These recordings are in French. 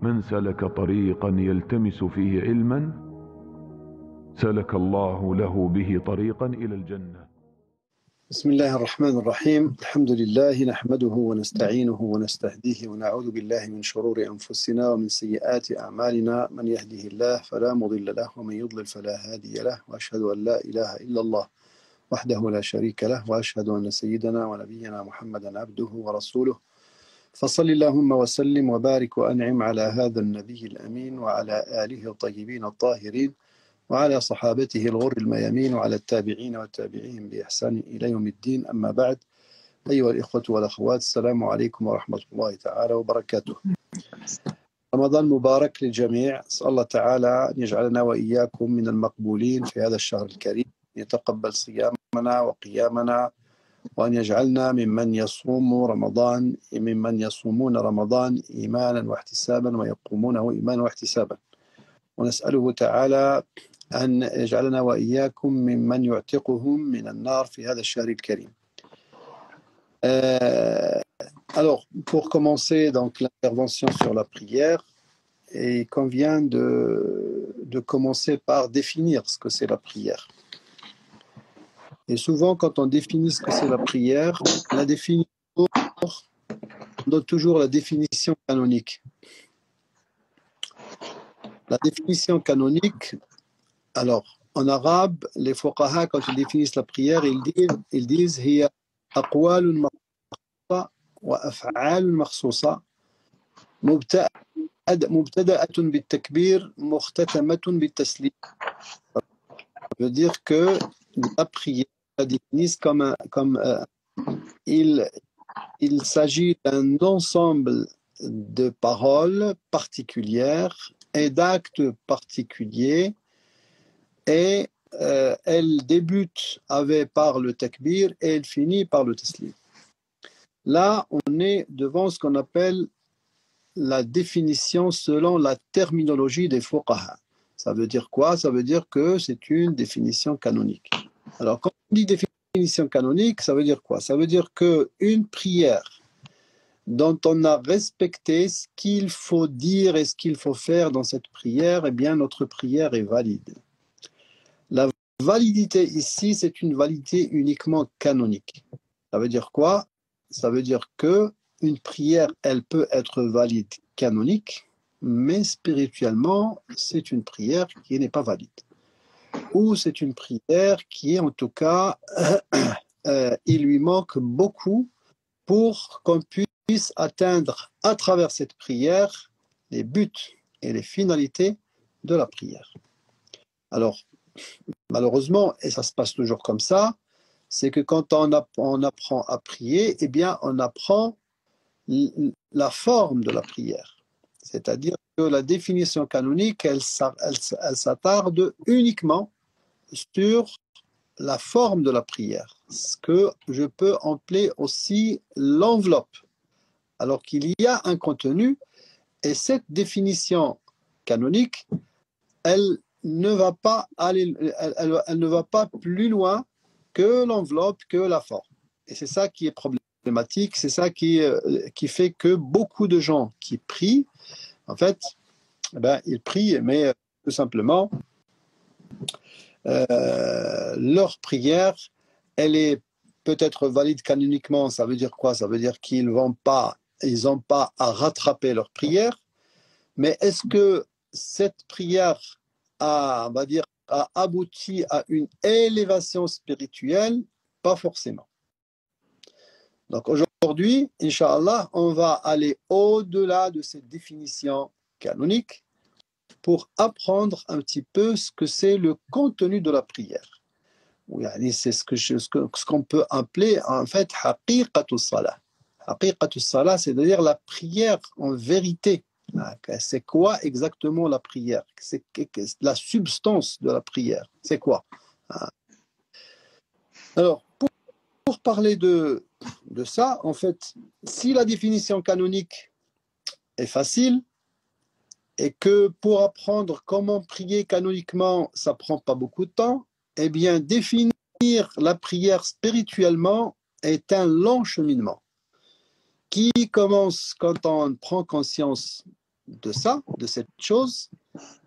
من سلك طريقا يلتمس فيه علما سلك الله له به طريقا إلى الجنة. بسم الله الرحمن الرحيم. الحمد لله نحمده ونستعينه ونستهديه ونعوذ بالله من شرور أنفسنا ومن سيئات أعمالنا. من يهده الله فلا مضل له ومن يضلل فلا هادي له، وأشهد أن لا إله إلا الله وحده لا شريك له، وأشهد أن سيدنا ونبينا محمدا عبده ورسوله. فصل اللهم وسلم وبارك وأنعم على هذا النبي الأمين وعلى آله الطيبين الطاهرين وعلى صحابته الغر الميامين وعلى التابعين والتابعين بإحسان إلى يوم الدين. أما بعد، أيها الإخوة والأخوات، السلام عليكم ورحمة الله تعالى وبركاته. رمضان مبارك للجميع. أسأل الله تعالى أن يجعلنا وإياكم من المقبولين في هذا الشهر الكريم، يتقبل صيامنا وقيامنا، وأن يجعلنا ممن يصومون رمضان إيمانا واحتسابا ويقومونه إيمانا واحتسابا. ونسأله تعالى أن يجعلنا وإياكم ممن يعتقهم من النار في هذا الشهر الكريم. Alors, pour commencer donc l'intervention sur la prière, il convient de commencer par définir ce que c'est la prière. Et souvent, quand on définit ce que c'est la prière, on donne toujours la définition canonique. La définition canonique, alors, en arabe, les fuqaha, quand ils définissent la prière, ils disent hiya aqwalun makhsusa wa af'alun makhsusa mubtada'atun bit-takbir mukhtatamatun bit-taslim. Ça veut dire que la prière, la définissent comme il s'agit d'un ensemble de paroles particulières et d'actes particuliers, et elle débute par le takbir et elle finit par le taslim. Là, on est devant ce qu'on appelle la définition selon la terminologie des fuqaha. Ça veut dire quoi? Ça veut dire que c'est une définition canonique. Alors, quand on dit définition canonique, ça veut dire quoi? Ça veut dire qu'une prière dont on a respecté ce qu'il faut dire et ce qu'il faut faire dans cette prière, eh bien, notre prière est valide. La validité ici, c'est une validité uniquement canonique. Ça veut dire quoi? Ça veut dire qu'une prière, elle peut être valide canonique, mais spirituellement, c'est une prière qui n'est pas valide. Ou c'est une prière qui est en tout cas, il lui manque beaucoup pour qu'on puisse atteindre à travers cette prière les buts et les finalités de la prière. Alors, malheureusement, et ça se passe toujours comme ça, c'est que quand on apprend à prier, eh bien, on apprend la forme de la prière. C'est-à-dire que la définition canonique, elle s'attarde uniquement sur la forme de la prière, ce que je peux appeler aussi l'enveloppe, alors qu'il y a un contenu, et cette définition canonique, elle ne va pas plus loin que l'enveloppe, que la forme. Et c'est ça qui est problématique, c'est ça qui fait que beaucoup de gens qui prient, en fait, ils prient, mais tout simplement, leur prière, elle est peut-être valide canoniquement. Ça veut dire quoi? Ça veut dire qu'ils n'ont pas à rattraper leur prière, mais est-ce que cette prière a abouti à une élévation spirituelle? Pas forcément. Donc aujourd'hui, Inch'Allah, on va aller au-delà de cette définition canonique pour apprendre un petit peu ce que c'est le contenu de la prière. C'est ce qu'on peut appeler en fait haqiqatu salah. Haqiqatu salah, c'est-à-dire la prière en vérité. C'est quoi exactement la prière? C'est la substance de la prière. C'est quoi? Alors, pour parler de ça, en fait, si la définition canonique est facile, et que pour apprendre comment prier canoniquement, ça ne prend pas beaucoup de temps, eh bien, définir la prière spirituellement est un long cheminement qui commence quand on prend conscience de ça, de cette chose,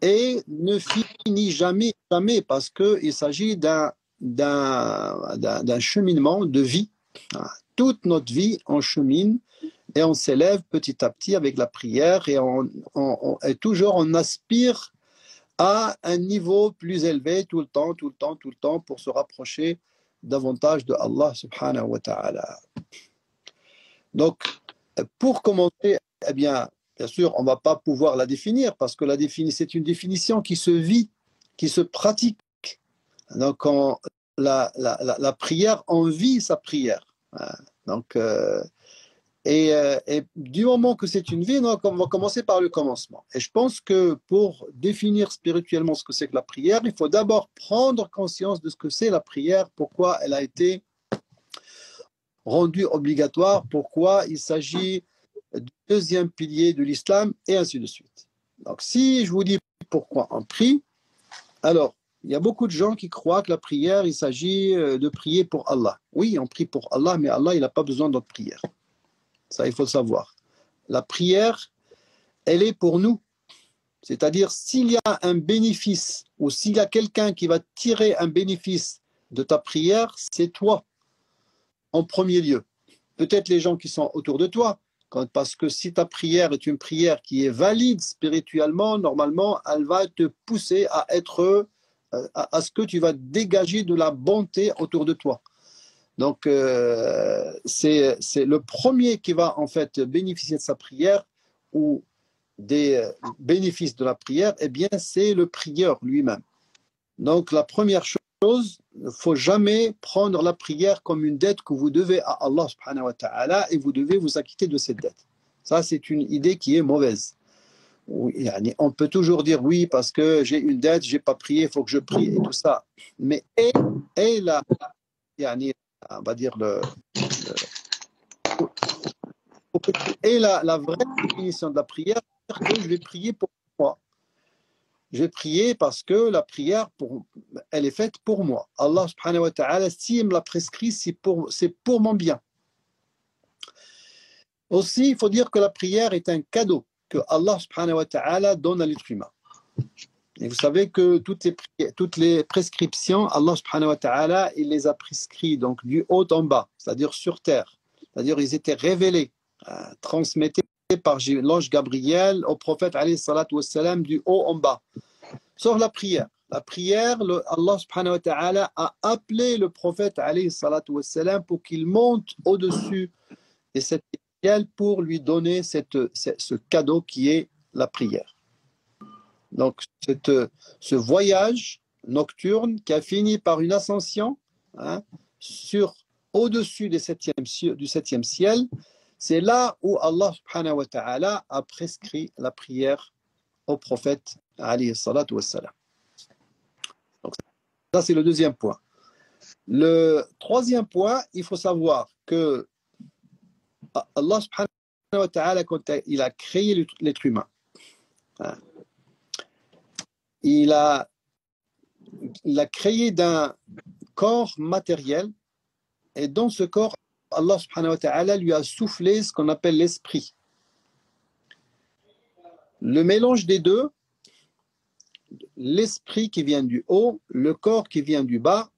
et ne finit jamais, jamais, parce qu'il s'agit d'un cheminement de vie. Toute notre vie, on chemine et on s'élève petit à petit avec la prière et et toujours on aspire à un niveau plus élevé tout le temps, tout le temps, tout le temps pour se rapprocher davantage de Allah subhanahu wa ta'ala. Donc, pour commencer, eh bien sûr, on ne va pas pouvoir la définir parce que c'est une définition qui se vit, qui se pratique. Donc, la prière, on vit sa prière. Donc, et du moment que c'est une vie, donc on va commencer par le commencement. Et je pense que pour définir spirituellement ce que c'est que la prière, il faut d'abord prendre conscience de ce que c'est la prière, pourquoi elle a été rendue obligatoire, pourquoi il s'agit du deuxième pilier de l'islam, et ainsi de suite. Donc, si je vous dis pourquoi on prie, alors, il y a beaucoup de gens qui croient que la prière, il s'agit de prier pour Allah. Oui, on prie pour Allah, mais Allah, il n'a pas besoin de notre prière. Ça, il faut le savoir. La prière, elle est pour nous. C'est-à-dire, s'il y a un bénéfice ou s'il y a quelqu'un qui va tirer un bénéfice de ta prière, c'est toi, en premier lieu. Peut-être les gens qui sont autour de toi, parce que si ta prière est une prière qui est valide spirituellement, normalement, elle va te pousser à ce que tu vas dégager de la bonté autour de toi. Donc, c'est le premier qui va en fait bénéficier de sa prière ou des bénéfices de la prière, eh bien, c'est le prieur lui-même. Donc, la première chose, il ne faut jamais prendre la prière comme une dette que vous devez à Allah subhanahu wa ta'ala et vous devez vous acquitter de cette dette. Ça, c'est une idée qui est mauvaise. On peut toujours dire oui, parce que j'ai une dette, je n'ai pas prié, il faut que je prie et tout ça. Mais on va dire la vraie définition de la prière, c'est que je vais prier pour moi. Je vais prier parce que la prière, elle est faite pour moi. Allah subhanahu wa ta'ala, s'il me l'a prescrit, c'est pour mon bien. Aussi, il faut dire que la prière est un cadeau que Allah subhanahu wa ta'ala donne à l'être humain. Et vous savez que toutes les prescriptions, Allah subhanahu wa ta'ala, il les a prescrits donc du haut en bas, c'est-à-dire sur terre. C'est-à-dire ils étaient révélés, transmettés par l'ange Gabriel au prophète alayhi salatu wassalam du haut en bas. Sauf la prière. La prière, Allah subhanahu wa ta'ala a appelé le prophète alayhi salatu wassalam pour qu'il monte au-dessus des sept ciels pour lui donner ce cadeau qui est la prière. Donc, ce voyage nocturne qui a fini par une ascension au-dessus du septième ciel, c'est là où Allah subhanahu wa ta'ala a prescrit la prière au prophète alayhi salatu wassalam. Donc, ça, c'est le deuxième point. Le troisième point, il faut savoir que Allah subhanahu wa ta'ala, quand il a créé l'être humain, il l'a créé d'un corps matériel, et dans ce corps, Allah subhanahu wa ta'ala lui a soufflé ce qu'on appelle l'esprit. Le mélange des deux, l'esprit qui vient du haut, le corps qui vient du bas,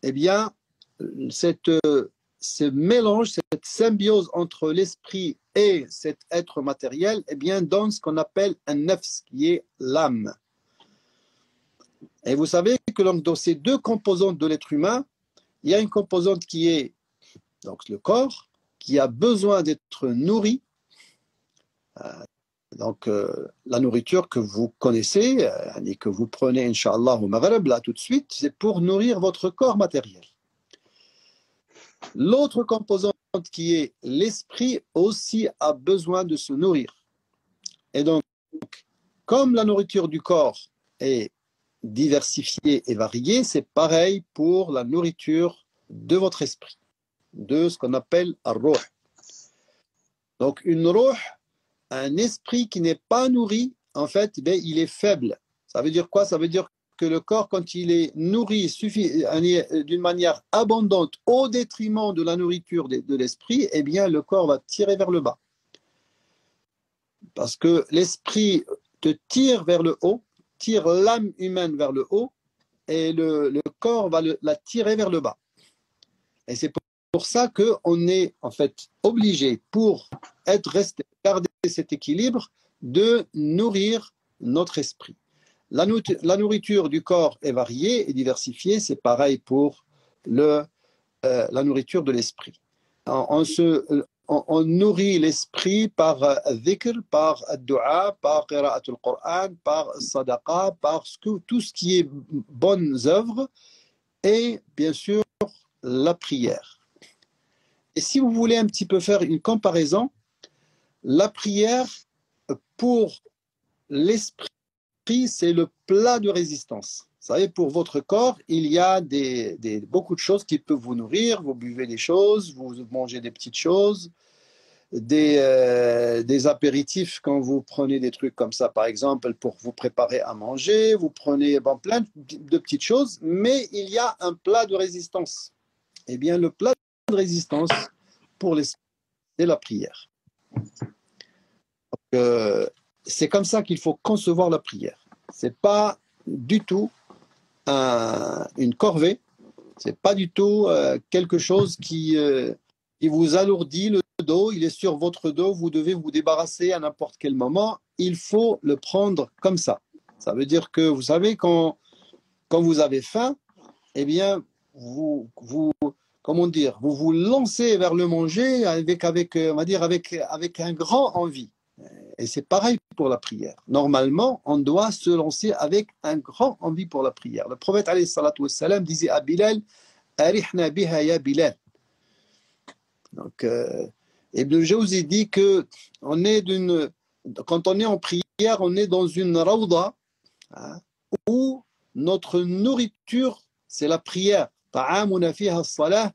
eh bien, ce mélange, cette symbiose entre l'esprit et cet être matériel, eh bien, donne ce qu'on appelle un nafs, qui est l'âme. Et vous savez que dans ces deux composantes de l'être humain, il y a une composante qui est donc le corps, qui a besoin d'être nourri. Donc, la nourriture que vous connaissez et que vous prenez, Inch'Allah, au Maghreb, là tout de suite, c'est pour nourrir votre corps matériel. L'autre composante qui est l'esprit aussi a besoin de se nourrir. Et donc, comme la nourriture du corps est diversifiée et variée, c'est pareil pour la nourriture de votre esprit, de ce qu'on appelle ar-ruh. Donc, une ruh, un esprit qui n'est pas nourri, en fait, il est faible. Ça veut dire quoi? Ça veut dire que le corps, quand il est nourri d'une manière abondante au détriment de la nourriture de l'esprit, eh bien, le corps va tirer vers le bas. Parce que l'esprit te tire vers le haut, tire l'âme humaine vers le haut, et le corps va la tirer vers le bas. Et c'est pour ça qu'on est en fait obligé, pour garder cet équilibre, de nourrir notre esprit. La nourriture du corps est variée et diversifiée, c'est pareil pour la nourriture de l'esprit. On nourrit l'esprit par dhikr, par dua, par qira'atul Qur'an, par sadaqa, par tout ce qui est bonnes œuvres et bien sûr la prière. Et si vous voulez un petit peu faire une comparaison, la prière pour l'esprit, c'est le plat de résistance. Vous savez, pour votre corps, il y a beaucoup de choses qui peuvent vous nourrir. Vous buvez des choses, vous mangez des petites choses, des apéritifs quand vous prenez des trucs comme ça, par exemple, pour vous préparer à manger. Vous prenez plein de petites choses, mais il y a un plat de résistance. Eh bien, le plat de résistance pour l'esprit, c'est la prière. Donc, c'est comme ça qu'il faut concevoir la prière. C'est pas du tout une corvée, c'est pas du tout quelque chose qui vous alourdit le dos, il est sur votre dos, vous devez vous débarrasser à n'importe quel moment, il faut le prendre comme ça. Ça veut dire que, vous savez, quand vous avez faim, eh bien, vous vous lancez vers le manger avec un grand envie. Et c'est pareil pour la prière. Normalement, on doit se lancer avec un grand envie pour la prière. Le prophète alayhi salatu wassalam disait à Bilal, Arihna biha ya Bilal. Donc, Ibn Jawzi dit que quand on est en prière, on est dans une rawda, où notre nourriture, c'est la prière. Ta'amuna fiha as-salah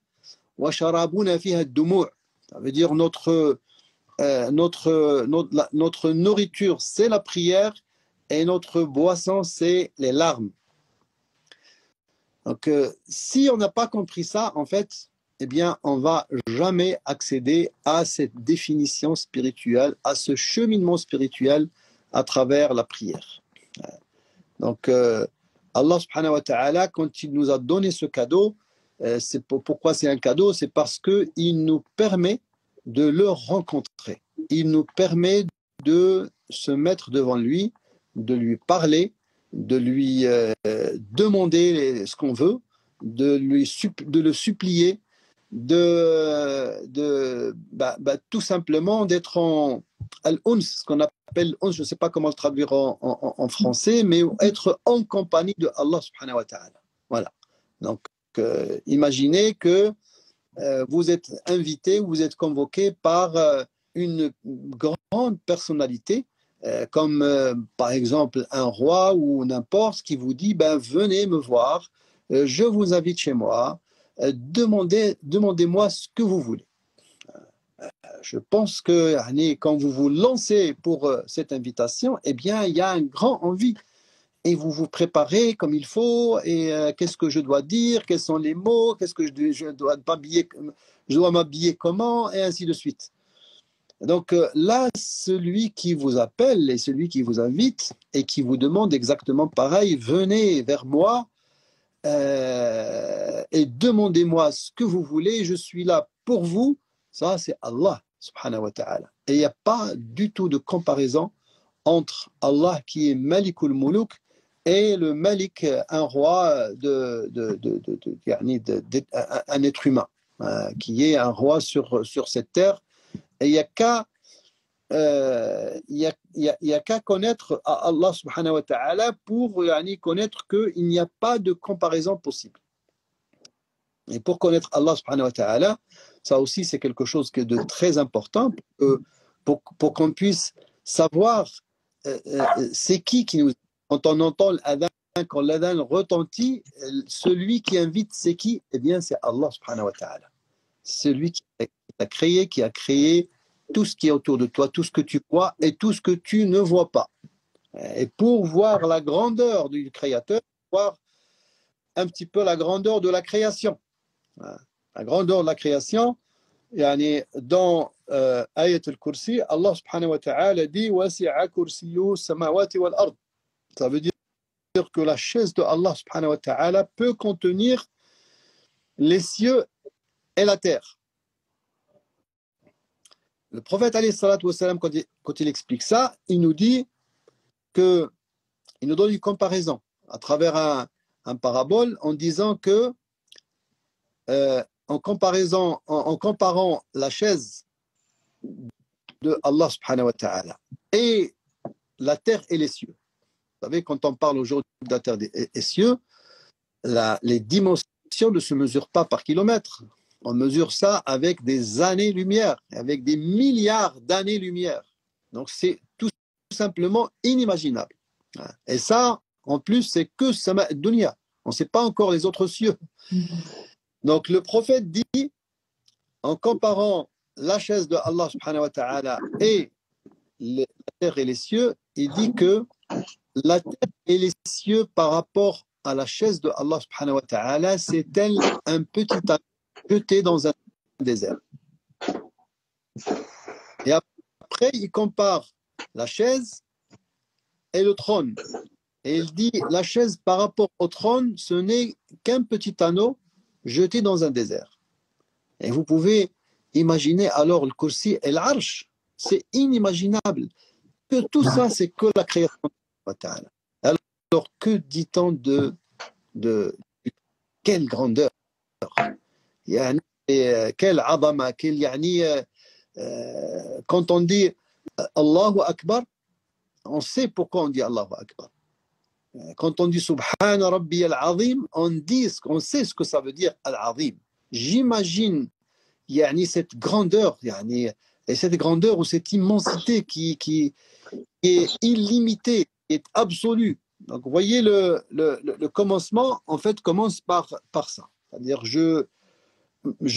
wa sharabuna fiha ad-dumu'. Ça veut dire notre nourriture, c'est la prière, et notre boisson, c'est les larmes. Donc, si on n'a pas compris ça, en fait, eh bien, on ne va jamais accéder à cette définition spirituelle, à ce cheminement spirituel à travers la prière. Donc, Allah subhanahu wa ta'ala, quand il nous a donné ce cadeau, pourquoi c'est un cadeau? C'est parce qu'il nous permet de le rencontrer. Il nous permet de se mettre devant lui, de lui parler, de lui demander ce qu'on veut, de le supplier, tout simplement d'être en al-uns, ce qu'on appelle uns, je ne sais pas comment le traduire en français, mais être en compagnie de Allah subhanahu wa ta'ala. Voilà. Donc, imaginez que vous êtes invité, vous êtes convoqué par une grande personnalité, comme par exemple un roi ou n'importe, qui vous dit venez me voir, je vous invite chez moi, demandez-moi ce que vous voulez. Je pense que quand vous vous lancez pour cette invitation, eh bien, il y a une grande envie. Et vous vous préparez comme il faut, et qu'est-ce que je dois dire, quels sont les mots, qu'est-ce que je dois m'habiller comment, et ainsi de suite. Donc là, celui qui vous appelle et celui qui vous invite et qui vous demande exactement pareil, venez vers moi et demandez-moi ce que vous voulez, je suis là pour vous, ça c'est Allah subhanahu wa ta'ala. Et il n'y a pas du tout de comparaison entre Allah qui est Malikul Muluk et le Malik, un roi, un être humain, qui est un roi sur cette terre. Et il n'y a qu'à connaître Allah subhanahu wa ta'ala pour connaître qu'il n'y a pas de comparaison possible. Et pour connaître Allah subhanahu wa ta'ala, ça aussi c'est quelque chose de très important pour qu'on puisse savoir c'est qui nous... Quand on entend l'adhan, quand l'adhan retentit, celui qui invite, c'est qui? Eh bien, c'est Allah subhanahu wa ta'ala. Celui qui a créé tout ce qui est autour de toi, tout ce que tu vois et tout ce que tu ne vois pas. Et pour voir la grandeur du Créateur, voir un petit peu la grandeur de la création. La grandeur de la création, dans ayat al-Kursi, Allah subhanahu wa ta'ala dit wasi'a kursiyyu samawati wal ard. Ça veut dire que la chaise de Allah subhanahu wa ta'ala peut contenir les cieux et la terre. Le prophète alayhi salatu wassalam, quand il explique ça, il nous dit que, il nous donne une comparaison à travers un parabole en disant que en comparant la chaise de Allah subhanahu wa ta'ala et la terre et les cieux. Vous savez, quand on parle aujourd'hui de la terre et des cieux, les dimensions ne se mesurent pas par kilomètre. On mesure ça avec des années-lumière, avec des milliards d'années-lumière. Donc c'est tout simplement inimaginable. Et ça, en plus, c'est que Sama Dunya. On ne sait pas encore les autres cieux. Donc le prophète dit, en comparant la chaise de Allah subhanahu wa ta'ala et la terre et les cieux, il dit que la terre et les cieux par rapport à la chaise de Allah subhanahu wa ta'ala, c'est tel un petit anneau jeté dans un désert. Et après, il compare la chaise et le trône. Et il dit, la chaise par rapport au trône, ce n'est qu'un petit anneau jeté dans un désert. Et vous pouvez imaginer alors le kursi et l'arche. C'est inimaginable. Que tout ça, c'est que la création de Allah ta'ala. Alors, que dit-on de quelle grandeur, quelle adama, quand on dit Allahu Akbar, on sait pourquoi on dit Allahu Akbar. Quand on dit Subhana Rabbi al-Azim, on sait ce que ça veut dire al-Azim. J'imagine cette grandeur, et cette grandeur ou cette immensité qui est illimitée, qui est absolue. Donc, vous voyez, le commencement, en fait, commence par ça. C'est-à-dire, je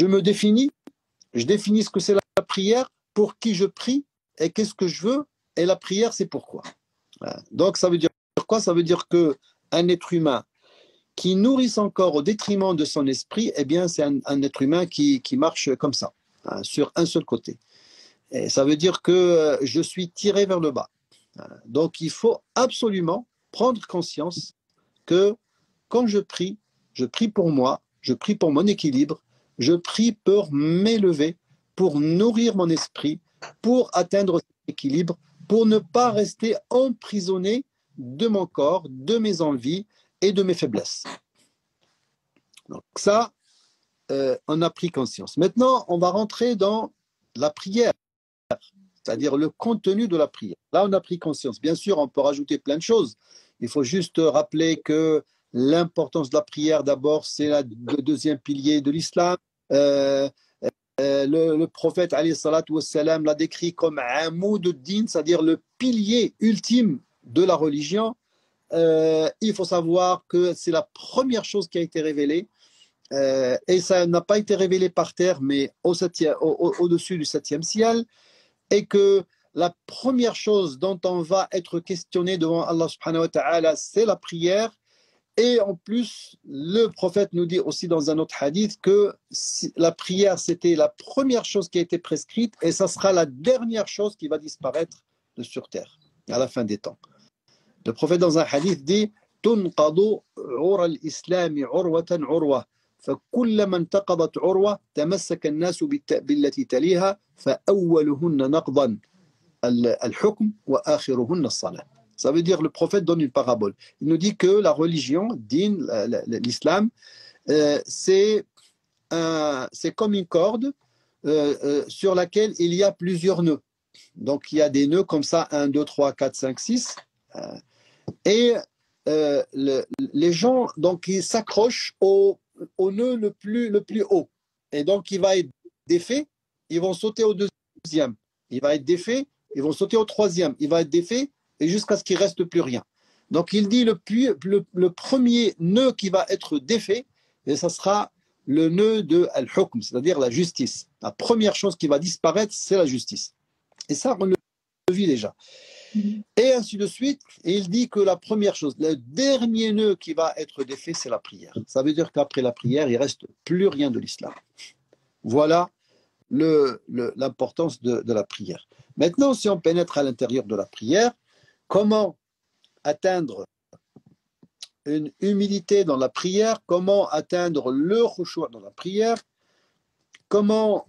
me définis, je définis ce que c'est la prière, pour qui je prie, et qu'est-ce que je veux, et la prière, c'est pourquoi. Voilà. Donc, ça veut dire quoi? Ça veut dire qu'un être humain qui nourrit son corps au détriment de son esprit, eh bien, c'est un être humain qui marche comme ça, sur un seul côté. Et ça veut dire que je suis tiré vers le bas. Donc, il faut absolument prendre conscience que quand je prie pour moi, je prie pour mon équilibre, je prie pour m'élever, pour nourrir mon esprit, pour atteindre cet équilibre, pour ne pas rester emprisonné de mon corps, de mes envies et de mes faiblesses. Donc ça, on a pris conscience. Maintenant, on va rentrer dans la prière, c'est-à-dire le contenu de la prière. Là, on a pris conscience. Bien sûr, on peut rajouter plein de choses. Il faut juste rappeler que l'importance de la prière, d'abord, c'est le deuxième pilier de l'islam. Le prophète, alayhi salatu wassalam, l'a décrit comme amoud ad-din, c'est-à-dire le pilier ultime de la religion. Il faut savoir que c'est la première chose qui a été révélée. Et ça n'a pas été révélé par terre, mais au-dessus du septième ciel. Et que la première chose dont on va être questionné devant Allah subhanahu wa ta'ala, c'est la prière. Et en plus, le prophète nous dit aussi dans un autre hadith que la prière, c'était la première chose qui a été prescrite et ça sera la dernière chose qui va disparaître de sur terre à la fin des temps. Le prophète dans un hadith dit تنقض عرى الإسلام عروة عروة فكلما انتقضت عروة تمسك الناس بالتي تليها فأولهن نقضا الحكم وآخرهن الصلاة. Ça veut dire, le prophète donne une parabole. Il nous dit que la religion, din, l'islam, c'est comme une corde sur laquelle il y a plusieurs nœuds. Donc, il y a des nœuds comme ça, 1, 2, 3, 4, 5, 6. Et les gens, donc, ils s'accrochent au nœud le plus haut. Et donc, il va être défait, ils vont sauter au deuxième. Il va être défait, ils vont sauter au troisième. Il va être défait, et jusqu'à ce qu'il ne reste plus rien. Donc, il dit le premier nœud qui va être défait, et ça sera le nœud de al-hukm, c'est-à-dire la justice. La première chose qui va disparaître, c'est la justice. Et ça, on le vit déjà. Et ainsi de suite, et il dit que la première chose, le dernier nœud qui va être défait, c'est la prière. Ça veut dire qu'après la prière, il ne reste plus rien de l'islam. Voilà l'importance de la prière. Maintenant, si on pénètre à l'intérieur de la prière, comment atteindre une humilité dans la prière, comment atteindre le khushu' dans la prière, comment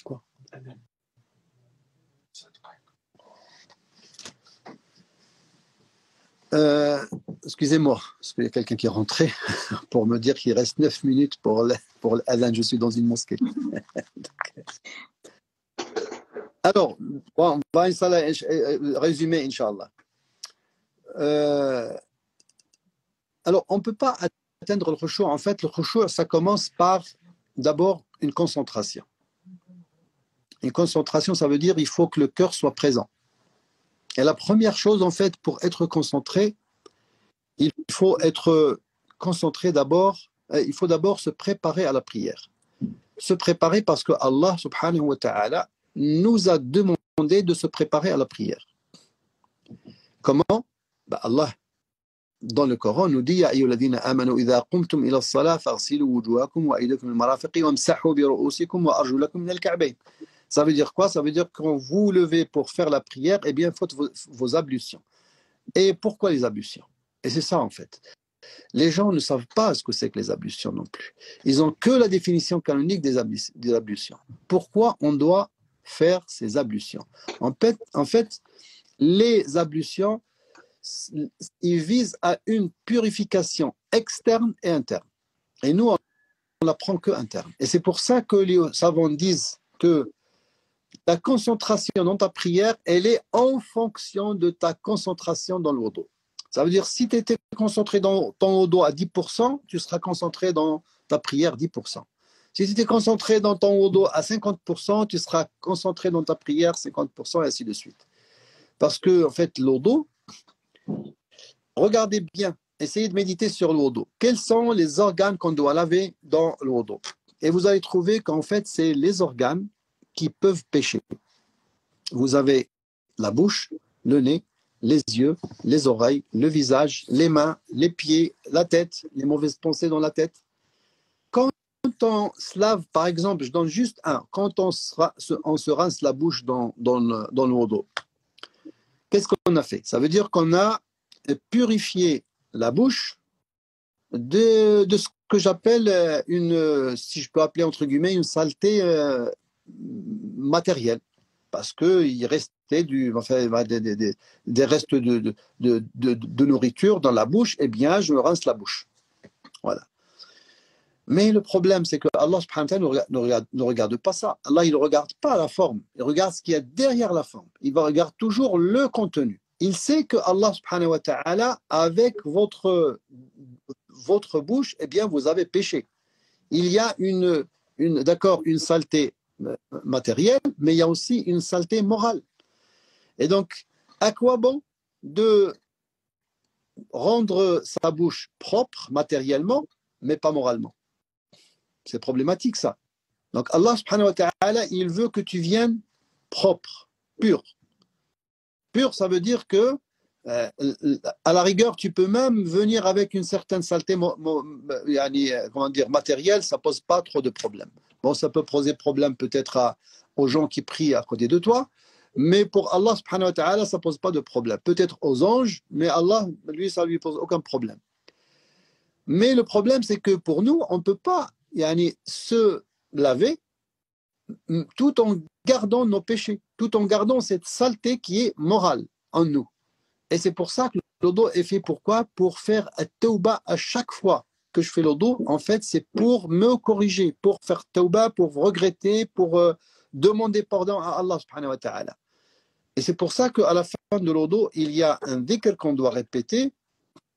quoi excusez-moi, parce qu'il y a quelqu'un qui est rentré pour me dire qu'il reste 9 minutes pour l'adhan. Je suis dans une mosquée. Alors, bon, on va résumer, Inch'Allah. Alors, on ne peut pas atteindre le khushu'. En fait, le khushu', ça commence par d'abord une concentration. Une concentration, ça veut dire qu'il faut que le cœur soit présent. Et la première chose, en fait, pour être concentré, il faut être concentré d'abord, il faut d'abord se préparer à la prière. Se préparer parce que Allah, subhanahu wa ta'ala, nous a demandé de se préparer à la prière. Comment? Allah, dans le Coran, nous dit Ya ayyuhalladhina amanu idha qumtum ila as-salah faghsilu wujuhakum wa aydakum al-marafiqi wamsahu bi ru'usikum wa arjulakum min al-ka'bayn. Ça veut dire quoi? Ça veut dire que quand vous vous levez pour faire la prière, eh bien, faites vos ablutions. Et pourquoi les ablutions? Et c'est ça, en fait. Les gens ne savent pas ce que c'est que les ablutions non plus. Ils n'ont que la définition canonique des ablutions. Pourquoi on doit faire ces ablutions? En fait, les ablutions, ils visent à une purification externe et interne. Et nous, on n'apprend que interne. Et c'est pour ça que les savants disent que ta concentration dans ta prière, elle est en fonction de ta concentration dans le wudu. Ça veut dire, si tu étais concentré dans ton wudu à 10%, tu seras concentré dans ta prière 10%. Si tu étais concentré dans ton wudu à 50%, tu seras concentré dans ta prière 50% et ainsi de suite. Parce que, en fait, le wudu, regardez bien, essayez de méditer sur le wudu. Quels sont les organes qu'on doit laver dans le wudu? Et vous allez trouver qu'en fait, c'est les organes qui peuvent pécher. Vous avez la bouche, le nez, les yeux, les oreilles, le visage, les mains, les pieds, la tête, les mauvaises pensées dans la tête. Quand on se lave, par exemple, je donne juste un, quand on se rince la bouche dans le wudu, qu'est-ce qu'on a fait? Ça veut dire qu'on a purifié la bouche de ce que j'appelle si je peux appeler entre guillemets, une saleté matérielle, parce qu'il restait des restes de nourriture dans la bouche, eh bien je me rince la bouche. Voilà. Mais le problème, c'est que Allah subhanahu wa ta'ala ne regarde pas ça. Allah, il ne regarde pas la forme, il regarde ce qu'il y a derrière la forme. Il va regarder toujours le contenu. Il sait que Allah subhanahu wa ta'ala, avec votre bouche, eh bien vous avez péché. Il y a une saleté matérielle, mais il y a aussi une saleté morale. Et donc, à quoi bon de rendre sa bouche propre matériellement, mais pas moralement? C'est problématique, ça. Donc, Allah subhanahu wa ta'ala, il veut que tu viennes propre, pur. Pur, ça veut dire que, à la rigueur, tu peux même venir avec une certaine saleté matérielle, ça ne pose pas trop de problèmes. Bon, ça peut poser problème peut-être aux gens qui prient à côté de toi, mais pour Allah subhanahu wa ta'ala, ça ne pose pas de problème. Peut-être aux anges, mais Allah, lui, ça ne lui pose aucun problème. Mais le problème, c'est que pour nous, on ne peut pas se laver tout en gardant nos péchés, tout en gardant cette saleté qui est morale en nous. Et c'est pour ça que le wudu est fait pourquoi? Pour faire at-tawba à chaque fois que je fais le wudu. En fait, c'est pour me corriger, pour faire tawba, pour regretter, pour demander pardon à Allah subhanahu wa ta'ala. Et c'est pour ça qu'à la fin de l'wudu, il y a un dhikr qu'on doit répéter.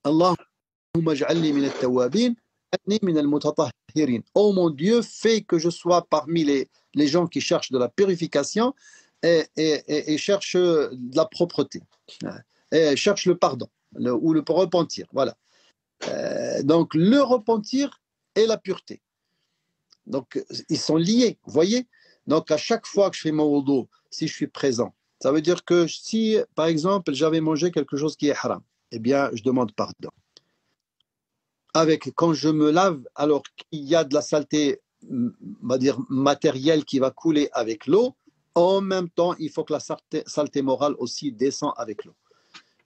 Allahumma ja'alni min at-tawwabin, anni min al-mutatahhirin. Oh mon Dieu, fais que je sois parmi les gens qui cherchent de la purification et cherchent de la propreté. Et cherchent le pardon ou le repentir. Voilà. Donc, le repentir et la pureté. Donc, ils sont liés, vous voyez? Donc, à chaque fois que je fais mon wudu, si je suis présent, ça veut dire que si, par exemple, j'avais mangé quelque chose qui est haram, eh bien, je demande pardon. quand je me lave, alors qu'il y a de la saleté, on va dire, matérielle qui va couler avec l'eau, en même temps, il faut que la saleté morale aussi descend avec l'eau.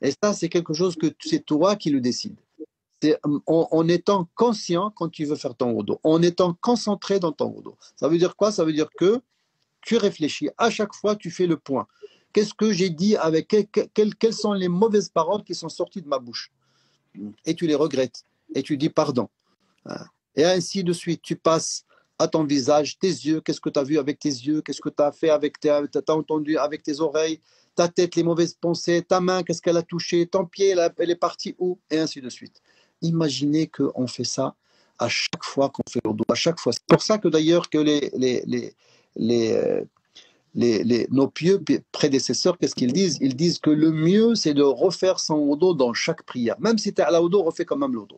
Et ça, c'est quelque chose que c'est toi qui le décides. C'est en étant conscient quand tu veux faire ton wudu, en étant concentré dans ton wudu. Ça veut dire quoi? Ça veut dire que tu réfléchis. À chaque fois, tu fais le point. Qu'est-ce que j'ai dit avec quelles sont les mauvaises paroles qui sont sorties de ma bouche? Et tu les regrettes. Et tu dis pardon. Et ainsi de suite. Tu passes à ton visage, tes yeux, qu'est-ce que tu as vu avec tes yeux, qu'est-ce que tu as fait avec tu as entendu avec tes oreilles, ta tête, les mauvaises pensées, ta main, qu'est-ce qu'elle a touché, ton pied, elle est partie où, et ainsi de suite. Imaginez qu'on fait ça à chaque fois qu'on fait le wudu, à chaque fois. C'est pour ça que d'ailleurs que nos pieux prédécesseurs, qu'est-ce qu'ils disent? Ils disent que le mieux, c'est de refaire son wudu dans chaque prière. Même si tu es à la wudu, refais quand même le wudu.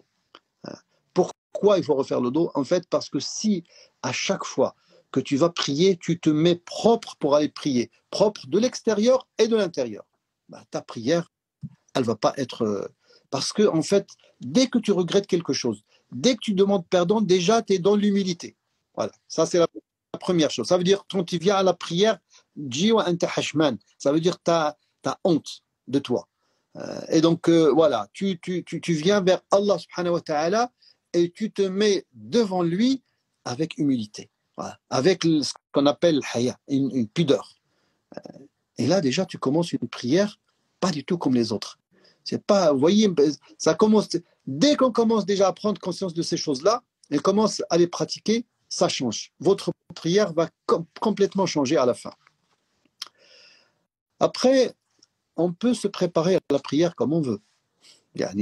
Pourquoi il faut refaire le dos? En fait, parce que si à chaque fois que tu vas prier, tu te mets propre pour aller prier, propre de l'extérieur et de l'intérieur, ta prière, elle ne va pas être... Parce que, en fait, dès que tu regrettes quelque chose, dès que tu demandes pardon, déjà, tu es dans l'humilité. Voilà, ça c'est la première chose. Ça veut dire, quand tu viens à la prière, ça veut dire que tu as honte de toi. Et donc, voilà, tu viens vers Allah subhanahu wa ta'ala et tu te mets devant lui avec humilité, voilà, avec ce qu'on appelle haya, une pudeur. Et là, déjà, tu commences une prière pas du tout comme les autres. C'est pas, vous voyez, ça commence, dès qu'on commence déjà à prendre conscience de ces choses-là et commence à les pratiquer, ça change. Votre prière va complètement changer à la fin. Après, on peut se préparer à la prière comme on veut.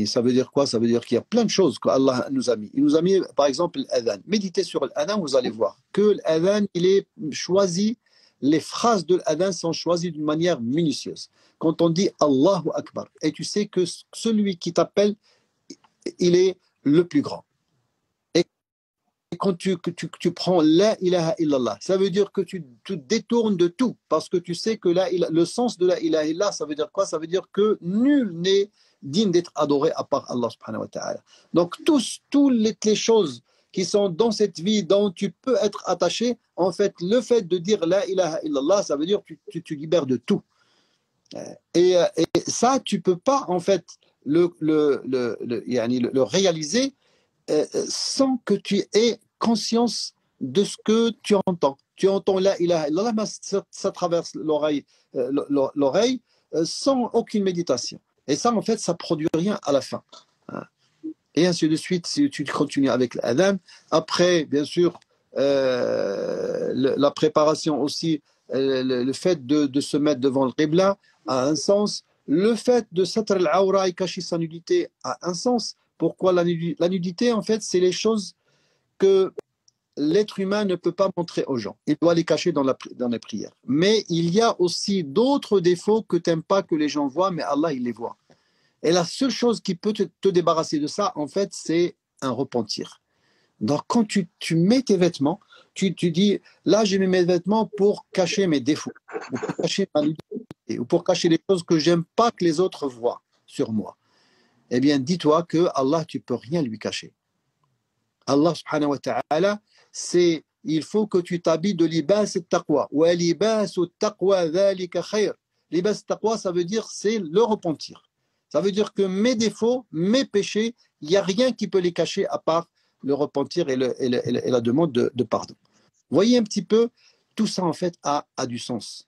Ça veut dire quoi? Ça veut dire qu'il y a plein de choses qu'Allah nous a mis. Il nous a mis, par exemple, l'adhan. Méditez sur l'adhan, vous allez voir que l'adhan, il est choisi, les phrases de l'adhan sont choisies d'une manière minutieuse. Quand on dit Allahu Akbar, et tu sais que celui qui t'appelle, il est le plus grand. Et quand tu prends la ilaha illallah, ça veut dire que tu te détournes de tout, parce que tu sais que le sens de la ilaha illallah, ça veut dire quoi? Ça veut dire que nul n'est digne d'être adoré à part Allah subhanahu wa ta'ala. Donc toutes les choses qui sont dans cette vie dont tu peux être attaché, en fait, le fait de dire la ilaha illallah, ça veut dire que tu libères de tout. Et ça, tu peux pas, en fait, le réaliser sans que tu aies conscience de ce que tu entends. Tu entends la ilaha illallah, mais ça traverse l'oreille sans aucune méditation. Et ça, en fait, ça ne produit rien à la fin. Et ainsi de suite, si tu continues avec l'adhan. Après, bien sûr, la préparation aussi, le fait de se mettre devant le qibla a un sens. Le fait de satr al-awra et cacher sa nudité a un sens. Pourquoi la nudité, en fait, c'est les choses que l'être humain ne peut pas montrer aux gens. Il doit les cacher dans les prières. Mais il y a aussi d'autres défauts que tu n'aimes pas que les gens voient, mais Allah, il les voit. Et la seule chose qui peut te débarrasser de ça, en fait, c'est un repentir. Donc, quand tu mets tes vêtements, tu dis, là, j'ai mis mes vêtements pour cacher mes défauts, ou pour cacher ma nudité, ou pour cacher les choses que j'aime pas que les autres voient sur moi. Eh bien, dis-toi que Allah, tu peux rien lui cacher. Allah subhanahu wa ta'ala, il faut que tu t'habilles de libas at-taqwa. Wa libas at-taqwa dhalika khayr. Libas at-taqwa, ça veut dire c'est le repentir. Ça veut dire que mes défauts, mes péchés, il n'y a rien qui peut les cacher à part le repentir et la demande de pardon. Voyez un petit peu, tout ça en fait a du sens.